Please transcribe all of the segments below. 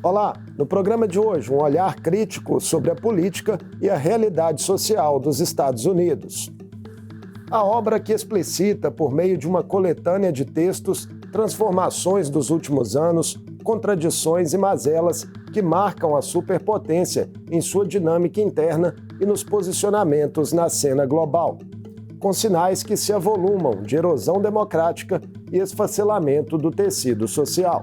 Olá, no programa de hoje, um olhar crítico sobre a política e a realidade social dos Estados Unidos. A obra que explicita, por meio de uma coletânea de textos, transformações dos últimos anos, contradições e mazelas que marcam a superpotência em sua dinâmica interna e nos posicionamentos na cena global, com sinais que se avolumam de erosão democrática e esfacelamento do tecido social.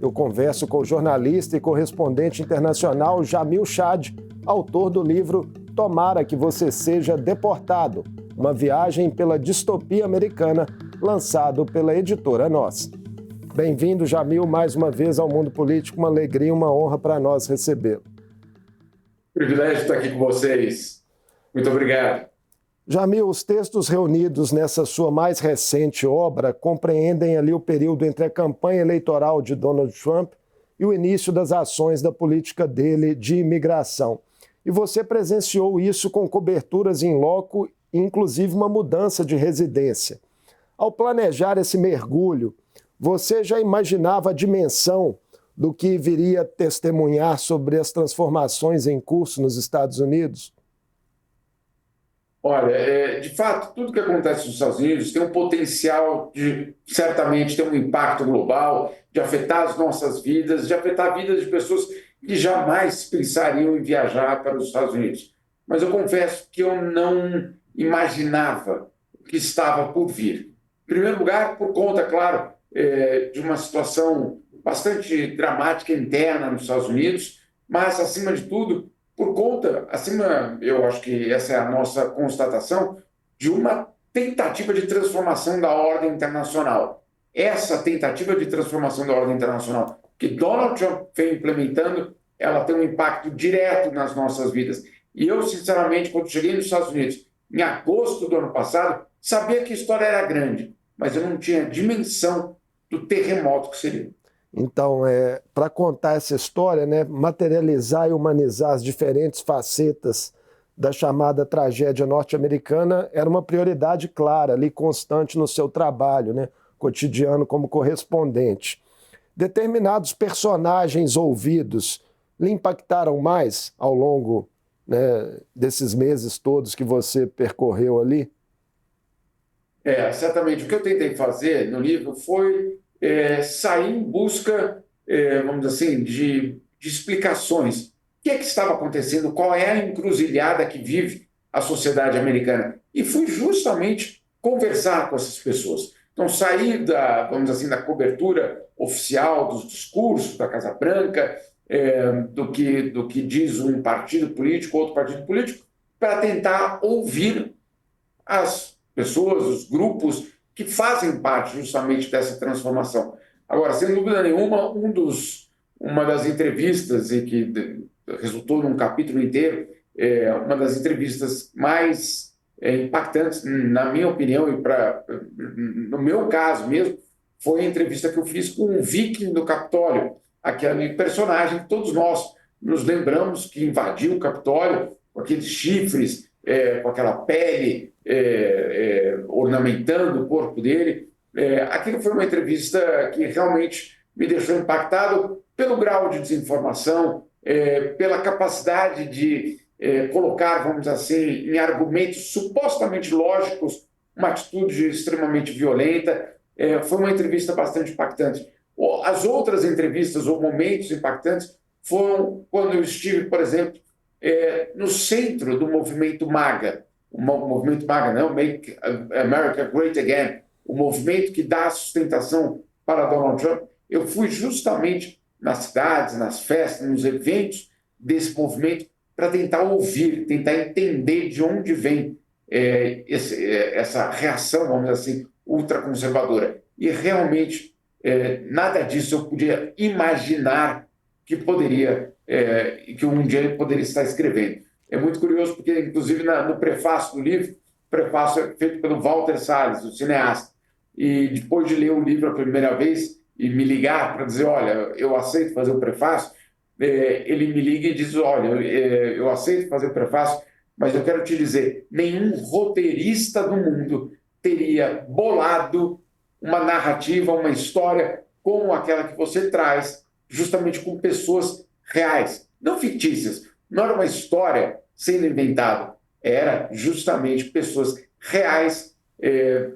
Eu converso com o jornalista e correspondente internacional Jamil Chad, autor do livro Tomara que Você Seja Deportado, uma viagem pela distopia americana, lançado pela editora Nós. Bem-vindo, Jamil, mais uma vez ao Mundo Político, uma alegria e uma honra para nós recebê-lo. Privilégio estar aqui com vocês. Muito obrigado. Jamil, os textos reunidos nessa sua mais recente obra compreendem ali o período entre a campanha eleitoral de Donald Trump e o início das ações da política dele de imigração. E você presenciou isso com coberturas in loco e inclusive uma mudança de residência. Ao planejar esse mergulho, você já imaginava a dimensão do que viria a testemunhar sobre as transformações em curso nos Estados Unidos? Olha, de fato, tudo que acontece nos Estados Unidos tem um potencial de, certamente, ter um impacto global, de afetar as nossas vidas, de afetar a vida de pessoas que jamais pensariam em viajar para os Estados Unidos. Mas eu confesso que eu não imaginava o que estava por vir. Em primeiro lugar, por conta, claro, de uma situação bastante dramática interna nos Estados Unidos, mas, acima de tudo, por conta, eu acho que essa é a nossa constatação, de uma tentativa de transformação da ordem internacional. Essa tentativa de transformação da ordem internacional que Donald Trump vem implementando, ela tem um impacto direto nas nossas vidas. E eu, sinceramente, quando cheguei nos Estados Unidos, em agosto do ano passado, sabia que a história era grande, mas eu não tinha dimensão do terremoto que seria. Então, para contar essa história, né, materializar e humanizar as diferentes facetas da chamada tragédia norte-americana era uma prioridade clara, ali constante no seu trabalho, né, cotidiano como correspondente. Determinados personagens ouvidos lhe impactaram mais ao longo, né, desses meses todos que você percorreu ali? Certamente. O que eu tentei fazer no livro foi sair em busca, vamos dizer assim, de explicações. O que é que estava acontecendo? Qual é a encruzilhada que vive a sociedade americana? E fui justamente conversar com essas pessoas. Então, sair vamos dizer assim, da cobertura oficial dos discursos da Casa Branca, do que diz um partido político, outro partido político, para tentar ouvir as pessoas, os grupos que fazem parte justamente dessa transformação. Agora, sem dúvida nenhuma, uma das entrevistas, e que resultou num capítulo inteiro, uma das entrevistas mais impactantes, na minha opinião, no meu caso mesmo, foi a entrevista que eu fiz com um viking do Capitólio, aquele personagem que todos nós nos lembramos que invadiu o Capitólio com aqueles chifres, com aquela pele ornamentando o corpo dele. Aquilo foi uma entrevista que realmente me deixou impactado pelo grau de desinformação, pela capacidade de colocar, vamos dizer assim, em argumentos supostamente lógicos, uma atitude extremamente violenta. Foi uma entrevista bastante impactante. As outras entrevistas ou momentos impactantes foram quando eu estive, por exemplo, no centro do movimento MAGA. O movimento MAGA, não, Make America Great Again, o movimento que dá sustentação para Donald Trump. Eu fui justamente nas cidades, nas festas, nos eventos desse movimento para tentar ouvir, tentar entender de onde vem essa reação, vamos dizer assim, ultraconservadora. E realmente nada disso eu podia imaginar que que um dia ele poderia estar escrevendo. É muito curioso porque, inclusive, no prefácio do livro, o prefácio é feito pelo Walter Salles, o cineasta, e depois de ler o livro a primeira vez e me ligar para dizer, olha, eu aceito fazer o prefácio, ele me liga e diz, olha, eu aceito fazer o prefácio, mas eu quero te dizer, nenhum roteirista do mundo teria bolado uma narrativa, uma história como aquela que você traz justamente com pessoas reais, não fictícias. Não era uma história sendo inventada, era justamente pessoas reais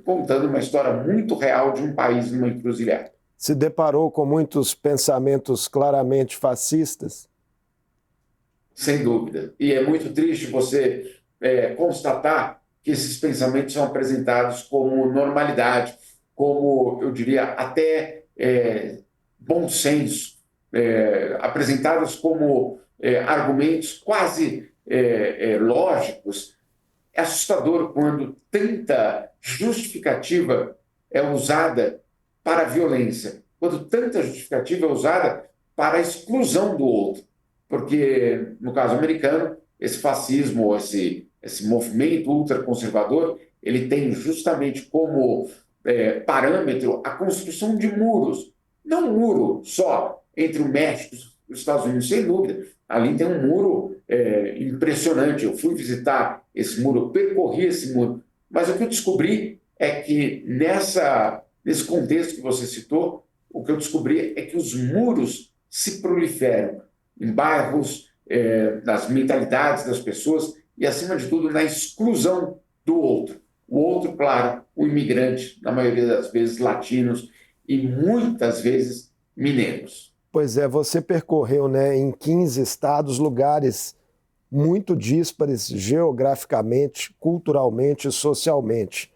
contando uma história muito real de um país numa encruzilhada. Se deparou com muitos pensamentos claramente fascistas? Sem dúvida. E é muito triste você constatar que esses pensamentos são apresentados como normalidade, como, eu diria, até bom senso, apresentados como argumentos quase lógicos. É assustador quando tanta justificativa é usada para a violência, quando tanta justificativa é usada para a exclusão do outro. Porque, no caso americano, esse fascismo, esse movimento ultraconservador, ele tem justamente como parâmetro a construção de muros. Não um muro só entre o México e os Estados Unidos, sem dúvida. Ali tem um muro impressionante. Eu fui visitar esse muro, eu percorri esse muro. Mas o que eu descobri é que nesse contexto que você citou, o que eu descobri é que os muros se proliferam em bairros, nas mentalidades das pessoas e, acima de tudo, na exclusão do outro. O outro, claro, o imigrante, na maioria das vezes latinos e muitas vezes mineiros. Pois é, você percorreu, né, em 15 estados, lugares muito díspares geograficamente, culturalmente e socialmente.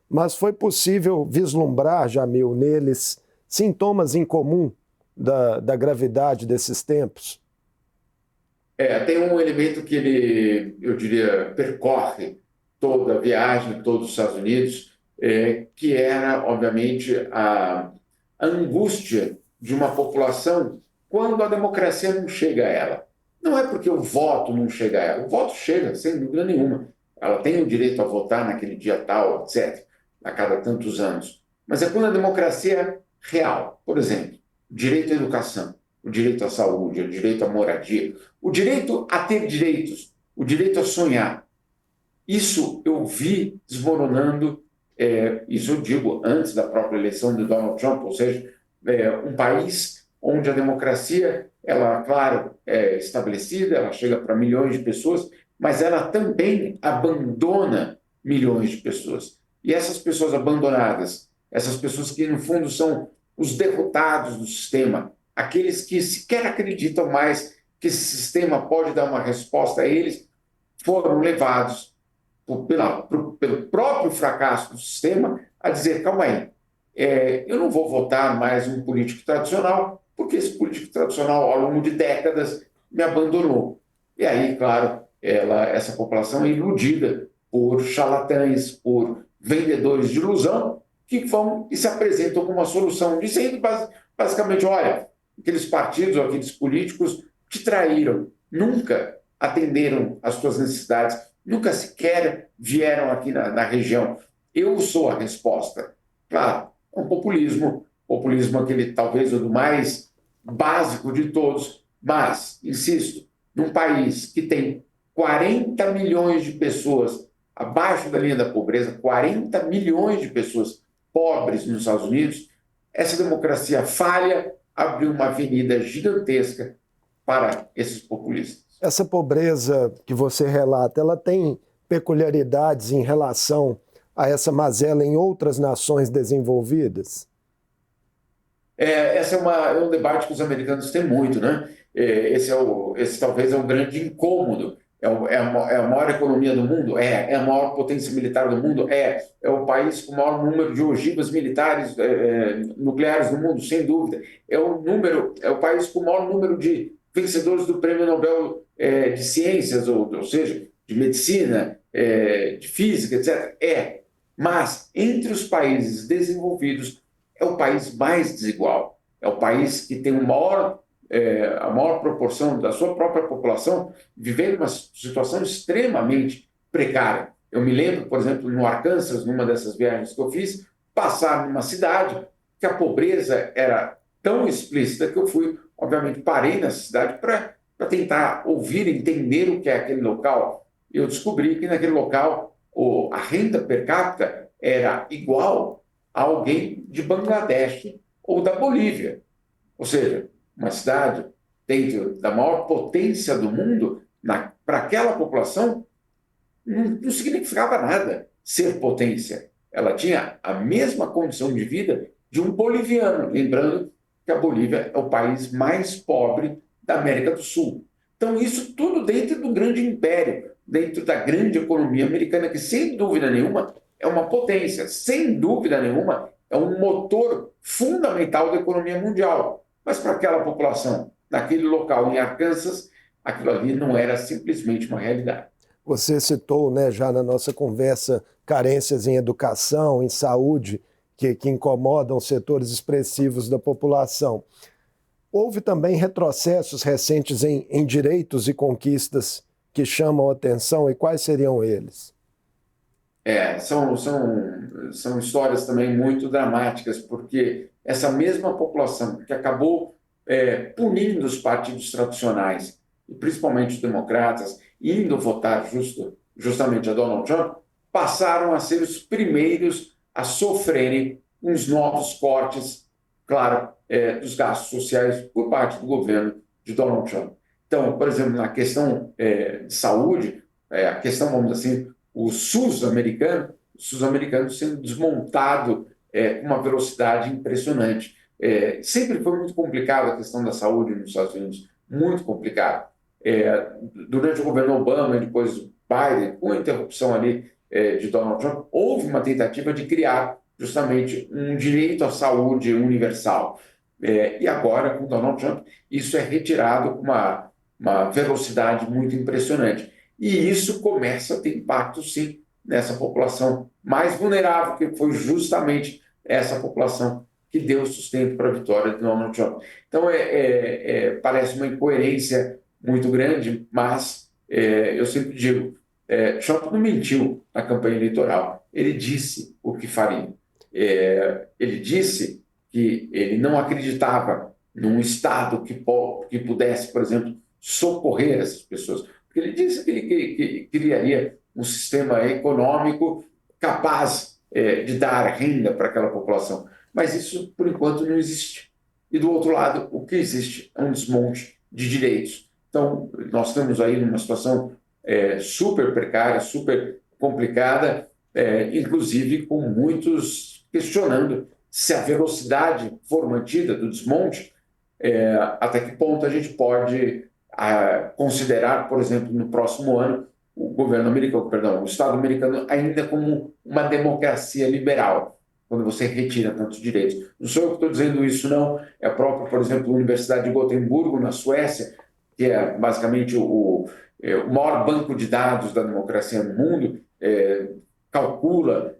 Mas foi possível vislumbrar, Jamil, neles sintomas em comum da gravidade desses tempos? Tem um elemento que ele, eu diria, percorre toda a viagem, todos os Estados Unidos, que era, obviamente, a angústia de uma população quando a democracia não chega a ela. Não é porque o voto não chega a ela, o voto chega, sem dúvida nenhuma. Ela tem o direito a votar naquele dia tal, etc., a cada tantos anos. Mas é quando a democracia é real. Por exemplo, direito à educação, o direito à saúde, o direito à moradia, o direito a ter direitos, o direito a sonhar. Isso eu vi desmoronando, isso eu digo antes da própria eleição de Donald Trump, ou seja, um país onde a democracia, ela, claro, é estabelecida, ela chega para milhões de pessoas, mas ela também abandona milhões de pessoas. E essas pessoas abandonadas, essas pessoas que, no fundo, são os derrotados do sistema, aqueles que sequer acreditam mais que esse sistema pode dar uma resposta a eles, foram levados pelo próprio fracasso do sistema a dizer, calma aí, eu não vou votar mais um político tradicional, porque esse político tradicional, ao longo de décadas, me abandonou. E aí, claro, essa população é iludida por charlatães, por vendedores de ilusão, que vão e se apresentam como uma solução, dizendo basicamente, olha, aqueles partidos ou aqueles políticos te traíram, nunca atenderam às suas necessidades, nunca sequer vieram aqui na região. Eu sou a resposta. Claro, é um populismo aquele talvez o do mais básico de todos, mas, insisto, num país que tem 40 milhões de pessoas abaixo da linha da pobreza, 40 milhões de pessoas pobres nos Estados Unidos, essa democracia falha abriu uma avenida gigantesca para esses populistas. Essa pobreza que você relata, ela tem peculiaridades em relação a essa mazela em outras nações desenvolvidas? Esse é um debate que os americanos têm muito, né? Esse talvez é o grande incômodo. É a maior economia do mundo? É a maior potência militar do mundo? É o país com o maior número de ogivas militares nucleares do mundo? Sem dúvida. É o país com o maior número de vencedores do Prêmio Nobel de Ciências, ou seja, de Medicina, de Física, etc. Mas, entre os países desenvolvidos, é o país mais desigual. É o país que tem a maior proporção da sua própria população vivendo uma situação extremamente precária. Eu me lembro, por exemplo, no Arkansas, numa dessas viagens que eu fiz, passar numa cidade que a pobreza era tão explícita que eu fui, obviamente, parei nessa cidade para tentar ouvir, entender o que é aquele local. Eu descobri que naquele local a renda per capita era igual a alguém de Bangladesh ou da Bolívia. Ou seja, uma cidade dentro da maior potência do mundo, para aquela população, não significava nada ser potência. Ela tinha a mesma condição de vida de um boliviano, lembrando que a Bolívia é o país mais pobre da América do Sul. Então, isso tudo dentro do grande império, dentro da grande economia americana, que, sem dúvida nenhuma, é uma potência, sem dúvida nenhuma, é um motor fundamental da economia mundial. Mas para aquela população, naquele local em Arkansas, aquilo ali não era simplesmente uma realidade. Você citou, né, já na nossa conversa, carências em educação, em saúde, que incomodam setores expressivos da população. Houve também retrocessos recentes em direitos e conquistas que chamam a atenção, e quais seriam eles? São histórias também muito dramáticas, porque essa mesma população que acabou punindo os partidos tradicionais, e principalmente os democratas, indo votar justamente a Donald Trump, passaram a ser os primeiros a sofrerem uns novos cortes, claro, dos gastos sociais por parte do governo de Donald Trump. Então, por exemplo, na questão de saúde, a questão, vamos dizer assim, o SUS americano sendo desmontado com uma velocidade impressionante. Sempre foi muito complicada a questão da saúde nos Estados Unidos, muito complicado. Durante o governo Obama e depois Biden, com a interrupção ali de Donald Trump, houve uma tentativa de criar justamente um direito à saúde universal. E agora, com Donald Trump, isso é retirado com uma velocidade muito impressionante. E isso começa a ter impacto, sim, nessa população mais vulnerável, que foi justamente essa população que deu sustento para a vitória de Donald Trump. Então, parece uma incoerência muito grande, mas eu sempre digo, Trump não mentiu na campanha eleitoral, ele disse o que faria. Ele disse que ele não acreditava num Estado que pudesse, por exemplo, socorrer essas pessoas. Porque ele disse que criaria um sistema econômico capaz de dar renda para aquela população. Mas isso, por enquanto, não existe. E, do outro lado, o que existe é um desmonte de direitos. Então, nós estamos aí numa situação super precária, super complicada, inclusive com muitos questionando se a velocidade for mantida do desmonte, até que ponto a gente pode considerar, por exemplo, no próximo ano, o governo americano, perdão, o Estado americano ainda como uma democracia liberal, quando você retira tantos direitos. Não sou eu que estou dizendo isso, não. É a própria, por exemplo, a Universidade de Gotemburgo, na Suécia, que é basicamente o maior banco de dados da democracia no mundo, calcula,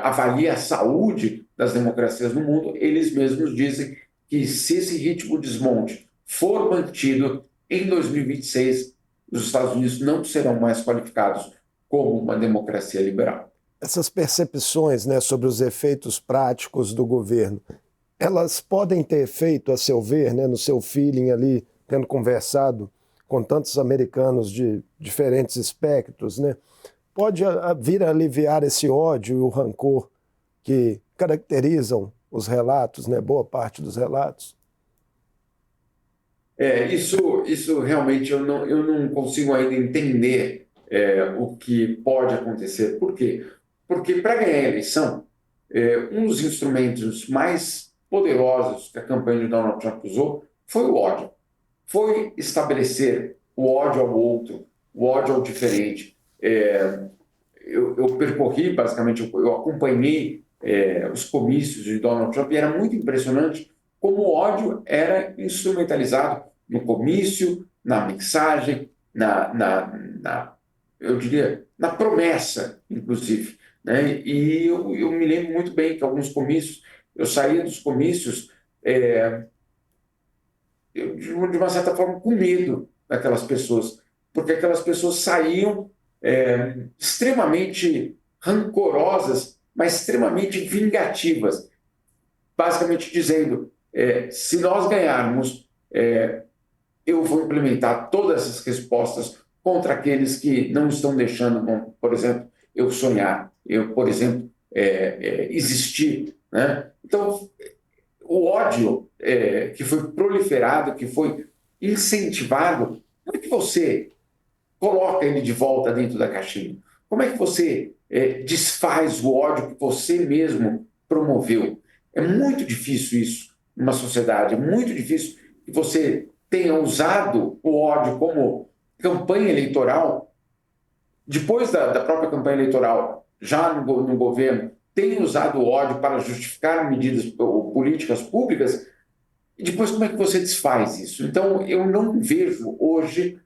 avalia a saúde das democracias no mundo. Eles mesmos dizem que, se esse ritmo de desmonte for mantido, em 2026, os Estados Unidos não serão mais qualificados como uma democracia liberal. Essas percepções, né, sobre os efeitos práticos do governo, elas podem ter efeito, a seu ver, né, no seu feeling ali, tendo conversado com tantos americanos de diferentes espectros, né, pode vir a aliviar esse ódio e o rancor que caracterizam os relatos, né, boa parte dos relatos? Isso realmente eu não consigo ainda entender o que pode acontecer. Por quê? Porque, para ganhar a eleição, um dos instrumentos mais poderosos que a campanha de Donald Trump usou foi o ódio. Foi estabelecer o ódio ao outro, o ódio ao diferente. Eu percorri, basicamente, eu acompanhei os comícios de Donald Trump, e era muito impressionante como o ódio era instrumentalizado no comício, na mensagem, eu diria, na promessa, inclusive. Né? E eu me lembro muito bem que alguns comícios, eu saía dos comícios de uma certa forma com medo daquelas pessoas, porque aquelas pessoas saíam extremamente rancorosas, mas extremamente vingativas, basicamente dizendo, se nós ganharmos, eu vou implementar todas essas respostas contra aqueles que não estão deixando, por exemplo, eu sonhar, eu, por exemplo, existir. Né? Então, o ódio que foi proliferado, que foi incentivado, como é que você coloca ele de volta dentro da caixinha? Como é que você desfaz o ódio que você mesmo promoveu? É muito difícil isso numa sociedade, é muito difícil que você tenha usado o ódio como campanha eleitoral, depois da própria campanha eleitoral, já no governo, tenha usado o ódio para justificar medidas ou políticas públicas, e depois como é que você desfaz isso? Então, eu não vejo hoje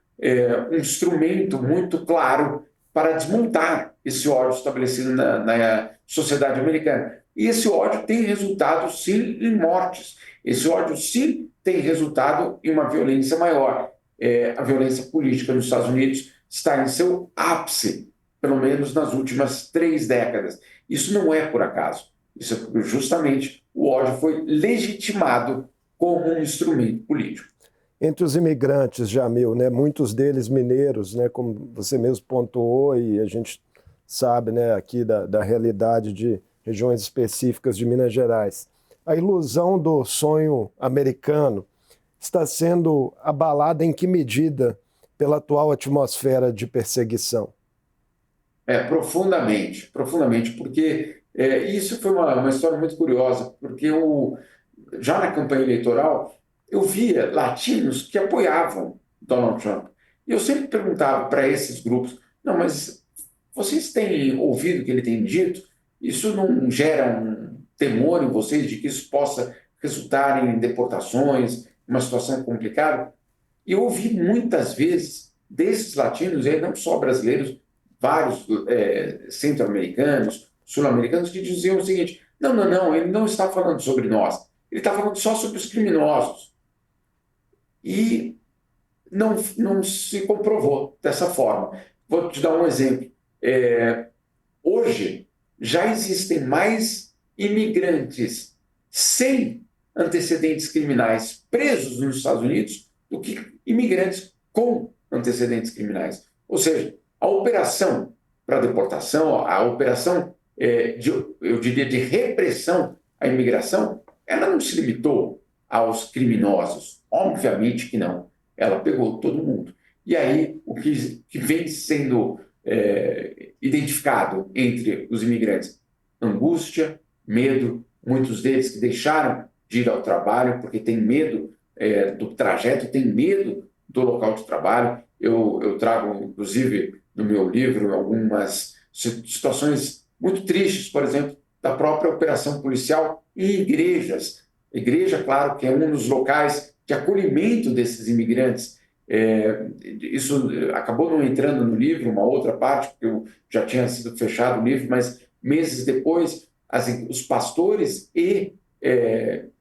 um instrumento muito claro para desmontar esse ódio estabelecido na sociedade americana. E esse ódio tem resultado, sim, em mortes. Esse ódio, sim, tem resultado em uma violência maior. A violência política nos Estados Unidos está em seu ápice, pelo menos nas últimas 3 décadas. Isso não é por acaso. Isso é justamente o ódio foi legitimado como um instrumento político. Entre os imigrantes, Jamil, né, muitos deles mineiros, né, como você mesmo pontuou, e a gente sabe, né, aqui da realidade de regiões específicas de Minas Gerais. A ilusão do sonho americano está sendo abalada em que medida pela atual atmosfera de perseguição? Profundamente, profundamente, porque isso foi uma história muito curiosa, porque já na campanha eleitoral eu via latinos que apoiavam Donald Trump. E eu sempre perguntava para esses grupos, não, mas vocês têm ouvido o que ele tem dito? Isso não gera um temor em vocês de que isso possa resultar em deportações, uma situação complicada? E eu ouvi muitas vezes desses latinos, e não só brasileiros, vários centro-americanos, sul-americanos, que diziam o seguinte: não, não, não, ele não está falando sobre nós, ele está falando só sobre os criminosos. E não se comprovou dessa forma. Vou te dar um exemplo. Hoje, já existem mais imigrantes sem antecedentes criminais presos nos Estados Unidos do que imigrantes com antecedentes criminais. Ou seja, a operação para deportação, a operação, eu diria, de repressão à imigração, ela não se limitou aos criminosos. Obviamente que não. Ela pegou todo mundo. E aí, o que vem sendo identificado entre os imigrantes? Angústia, medo, muitos deles que deixaram de ir ao trabalho porque têm medo do trajeto, têm medo do local de trabalho. Eu trago, inclusive, no meu livro, algumas situações muito tristes, por exemplo, da própria operação policial em igrejas. Igreja, claro, que é um dos locais de acolhimento desses imigrantes. Isso acabou não entrando no livro, uma outra parte, porque eu já tinha sido fechado o livro, mas meses depois, os pastores e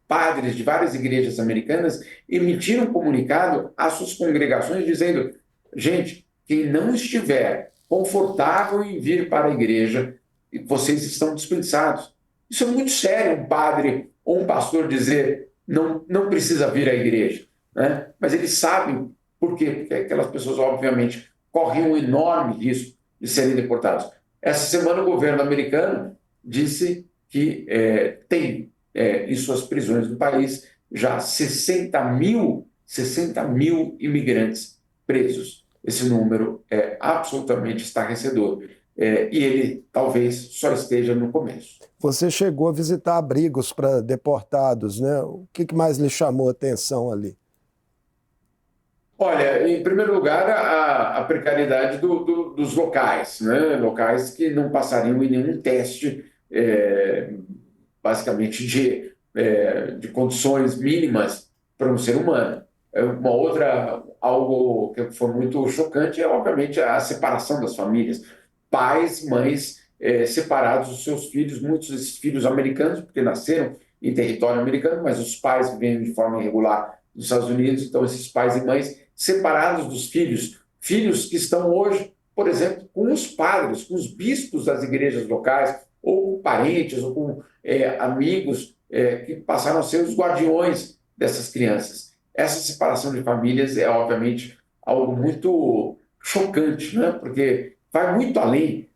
padres de várias igrejas americanas emitiram um comunicado às suas congregações dizendo: gente, quem não estiver confortável em vir para a igreja, vocês estão dispensados. Isso é muito sério, um padre ou um pastor dizer não precisa vir à igreja, né? Mas eles sabem por quê? Porque aquelas pessoas, obviamente, correm um enorme risco de serem deportadas. Essa semana, o governo americano disse que tem em suas prisões no país já 60 mil imigrantes presos. Esse número é absolutamente estarrecedor. E ele talvez só esteja no começo. Você chegou a visitar abrigos para deportados, né? O que mais lhe chamou a atenção ali? Olha, em primeiro lugar, a precariedade dos locais, né? Locais que não passariam em nenhum teste, basicamente, de condições mínimas para um ser humano. Uma outra, algo que foi muito chocante é, obviamente, a separação das famílias. Pais, mães separados dos seus filhos, muitos desses filhos americanos, porque nasceram em território americano, mas os pais vivem de forma irregular nos Estados Unidos, então esses pais e mães separados dos filhos, filhos que estão hoje, por exemplo, com os padres, com os bispos das igrejas locais, ou com parentes, ou com amigos que passaram a ser os guardiões dessas crianças. Essa separação de famílias é, obviamente, algo muito chocante, né? Porque vai muito além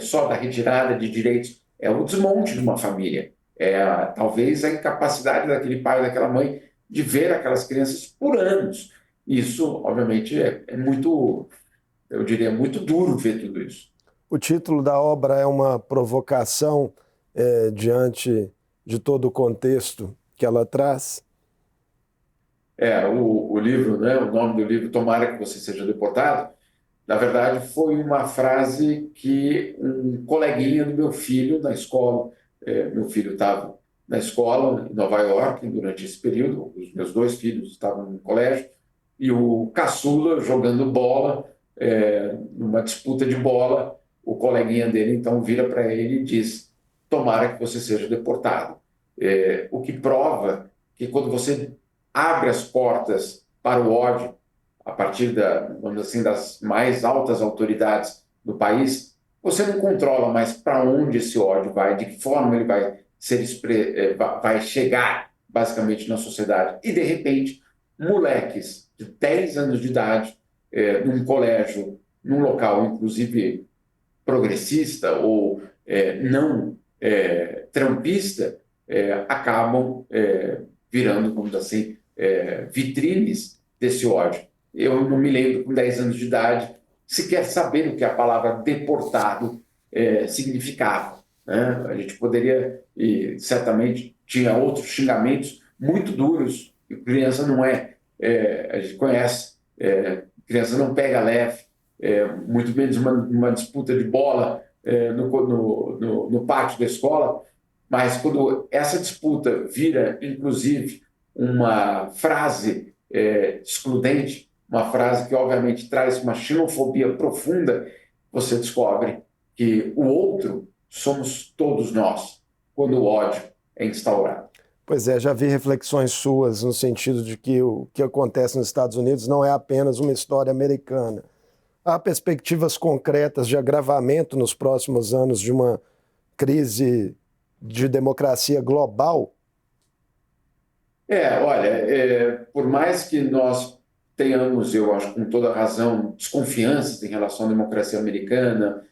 só da retirada de direitos, é o desmonte de uma família, talvez a incapacidade daquele pai ou daquela mãe de ver aquelas crianças por anos. Isso, obviamente, é muito, eu diria, muito duro ver tudo isso. O título da obra é uma provocação diante de todo o contexto que ela traz? O livro, né, o nome do livro, Tomara que Você Seja Deportado, na verdade, foi uma frase que um coleguinha do meu filho na escola, meu filho estava na escola em Nova York durante esse período, os meus dois filhos estavam no colégio, e o caçula jogando bola, numa disputa de bola, o coleguinha dele então vira para ele e diz: tomara que você seja deportado. O que prova que quando você abre as portas para o ódio, a partir vamos assim, das mais altas autoridades do país, você não controla mais para onde esse ódio vai, de que forma ele vai chegar basicamente na sociedade. E, de repente, moleques de 10 anos de idade, num colégio, num local, inclusive, progressista ou não trumpista, acabam virando, vamos dizer assim, vitrines desse ódio. Eu não me lembro, com 10 anos de idade, sequer saber o que a palavra deportado significava. Né? A gente poderia, e certamente tinha outros xingamentos muito duros, que criança não a gente conhece, criança não pega leve, muito menos uma disputa de bola no pátio da escola, mas quando essa disputa vira, inclusive, uma frase excludente, uma frase que, obviamente, traz uma xenofobia profunda, você descobre que o outro somos todos nós, quando o ódio é instaurado. Pois é, já vi reflexões suas no sentido de que o que acontece nos Estados Unidos não é apenas uma história americana. Há perspectivas concretas de agravamento nos próximos anos de uma crise de democracia global? Olha, por mais que nós tenhamos, eu acho, com toda razão, desconfianças em relação à democracia americana,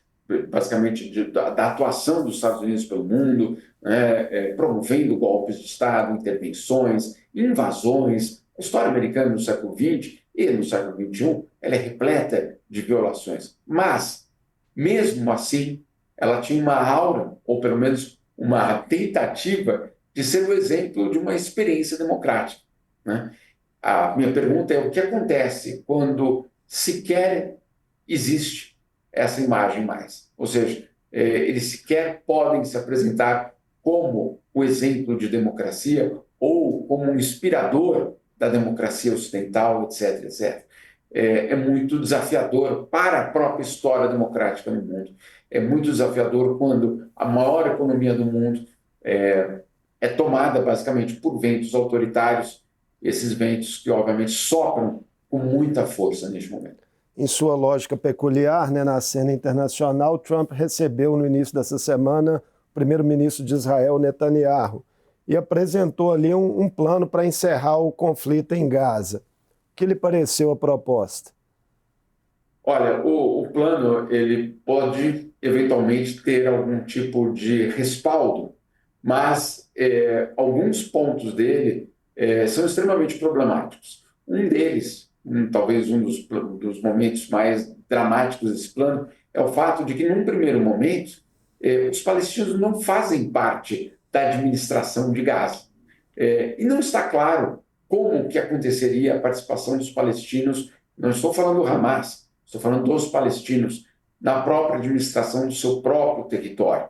basicamente da atuação dos Estados Unidos pelo mundo, né, promovendo golpes de Estado, intervenções, invasões. A história americana no século XX e no século XXI, ela é repleta de violações. Mas, mesmo assim, ela tinha uma aura, ou pelo menos uma tentativa de ser o exemplo de uma experiência democrática. Né? A minha pergunta é: o que acontece quando sequer existe essa imagem mais? Ou seja, eles sequer podem se apresentar como o exemplo de democracia ou como um inspirador da democracia ocidental, etc, etc. É muito desafiador para a própria história democrática no mundo. É muito desafiador quando a maior economia do mundo é tomada basicamente por ventos autoritários, esses ventos que obviamente sopram com muita força neste momento. Em sua lógica peculiar, né, na cena internacional, Trump recebeu no início dessa semana o primeiro-ministro de Israel, Netanyahu, e apresentou ali um plano para encerrar o conflito em Gaza. O que lhe pareceu a proposta? Olha, o plano ele pode eventualmente ter algum tipo de respaldo, mas alguns pontos dele são extremamente problemáticos. Um deles, talvez um dos momentos mais dramáticos desse plano, é o fato de que, num primeiro momento, os palestinos não fazem parte da administração de Gaza. E não está claro como que aconteceria a participação dos palestinos, não estou falando do Hamas, estou falando dos palestinos, na própria administração do seu próprio território.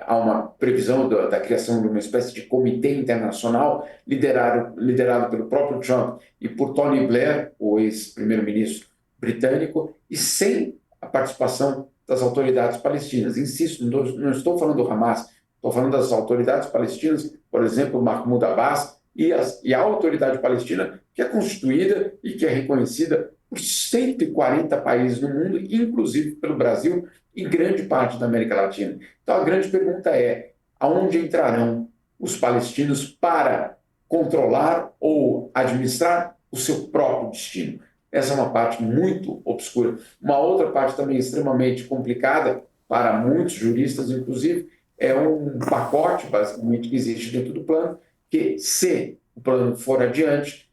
Há uma previsão da criação de uma espécie de comitê internacional liderado pelo próprio Trump e por Tony Blair, o ex-primeiro-ministro britânico, e sem a participação das autoridades palestinas. Insisto, não estou falando do Hamas, estou falando das autoridades palestinas, por exemplo, Mahmoud Abbas, e a autoridade palestina, que é constituída e que é reconhecida por 140 países no mundo, inclusive pelo Brasil e grande parte da América Latina. Então, a grande pergunta é: aonde entrarão os palestinos para controlar ou administrar o seu próprio destino? Essa é uma parte muito obscura. Uma outra parte também extremamente complicada, para muitos juristas, inclusive, é um pacote, basicamente, que existe dentro do plano, que, se o plano for adiante,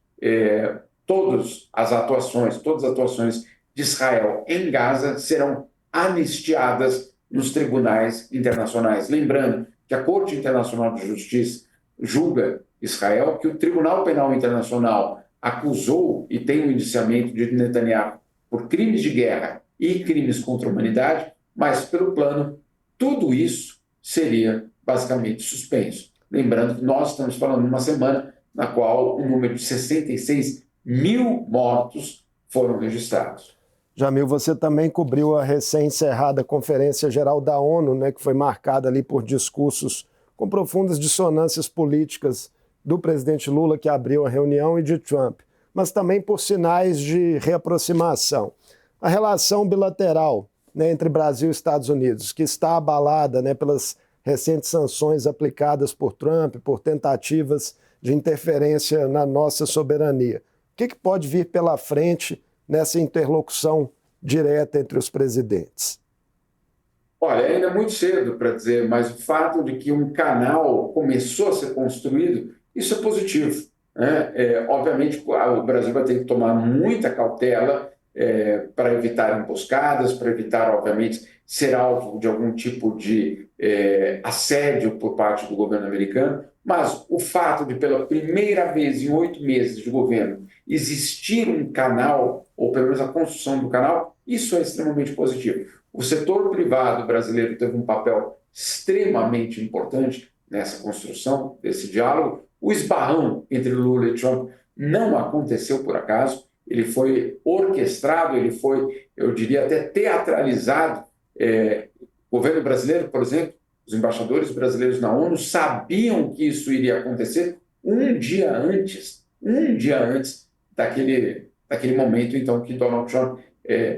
todas as atuações de Israel em Gaza serão anistiadas nos tribunais internacionais. Lembrando que a Corte Internacional de Justiça julga Israel, que o Tribunal Penal Internacional acusou e tem um indiciamento de Netanyahu por crimes de guerra e crimes contra a humanidade, mas, pelo plano, tudo isso seria basicamente suspenso. Lembrando que nós estamos falando de uma semana na qual o número de 66 mil mortos foram registrados. Jamil, você também cobriu a recém-encerrada Conferência Geral da ONU, né, que foi marcada ali por discursos com profundas dissonâncias políticas do presidente Lula, que abriu a reunião, e de Trump, mas também por sinais de reaproximação. A relação bilateral, né, entre Brasil e Estados Unidos, que está abalada, né, pelas recentes sanções aplicadas por Trump, por tentativas de interferência na nossa soberania. O que pode vir pela frente nessa interlocução direta entre os presidentes? Olha, ainda é muito cedo para dizer, mas o fato de que um canal começou a ser construído, isso é positivo, né? Obviamente, o Brasil vai ter que tomar muita cautela para evitar emboscadas, para evitar, obviamente, ser alvo de algum tipo de assédio por parte do governo americano, mas o fato de, pela primeira vez em 8 meses de governo, existir um canal, ou pelo menos a construção do canal, isso é extremamente positivo. O setor privado brasileiro teve um papel extremamente importante nessa construção desse diálogo. O esbarrão entre Lula e Trump não aconteceu por acaso, ele foi orquestrado, ele foi, eu diria, até teatralizado. O governo brasileiro, por exemplo, os embaixadores brasileiros na ONU sabiam que isso iria acontecer um dia antes daquele momento, então, que Donald Trump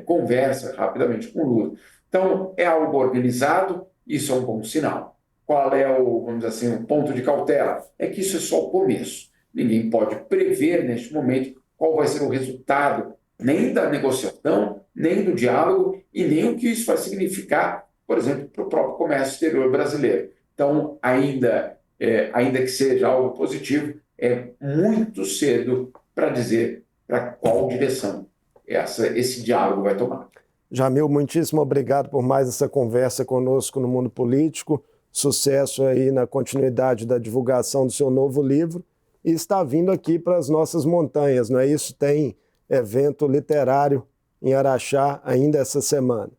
conversa rapidamente com Lula. Então, é algo organizado, isso é um bom sinal. Qual é vamos dizer assim, o ponto de cautela? É que isso é só o começo. Ninguém pode prever, neste momento, qual vai ser o resultado nem da negociação, nem do diálogo e nem o que isso vai significar, por exemplo, para o próprio comércio exterior brasileiro. Então, ainda que seja algo positivo, é muito cedo para dizer para qual direção esse diálogo vai tomar. Jamil, muitíssimo obrigado por mais essa conversa conosco no Mundo Político. Sucesso aí na continuidade da divulgação do seu novo livro. E está vindo aqui para as nossas montanhas, não é isso? Tem evento literário em Araxá ainda essa semana.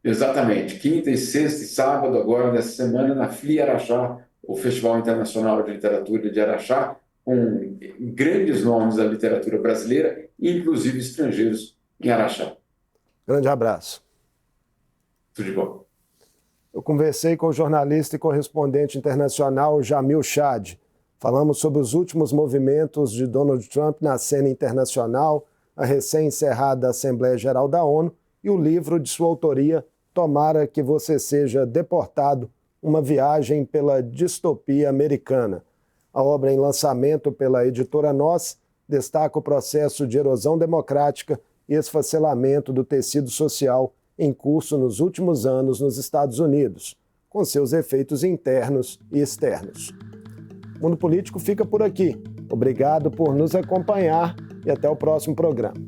Exatamente. Quinta e sexta e sábado, agora nessa semana, na FLI Araxá, o Festival Internacional de Literatura de Araxá, com grandes nomes da literatura brasileira, inclusive estrangeiros, em Araxá. Grande abraço. Tudo de bom. Eu conversei com o jornalista e correspondente internacional Jamil Chad. Falamos sobre os últimos movimentos de Donald Trump na cena internacional, a recém-encerrada Assembleia Geral da ONU e o livro de sua autoria, Tomara que Você Seja Deportado, uma viagem pela distopia americana. A obra em lançamento pela editora Nós destaca o processo de erosão democrática e esfacelamento do tecido social em curso nos últimos anos nos Estados Unidos, com seus efeitos internos e externos. O Mundo Político fica por aqui. Obrigado por nos acompanhar e até o próximo programa.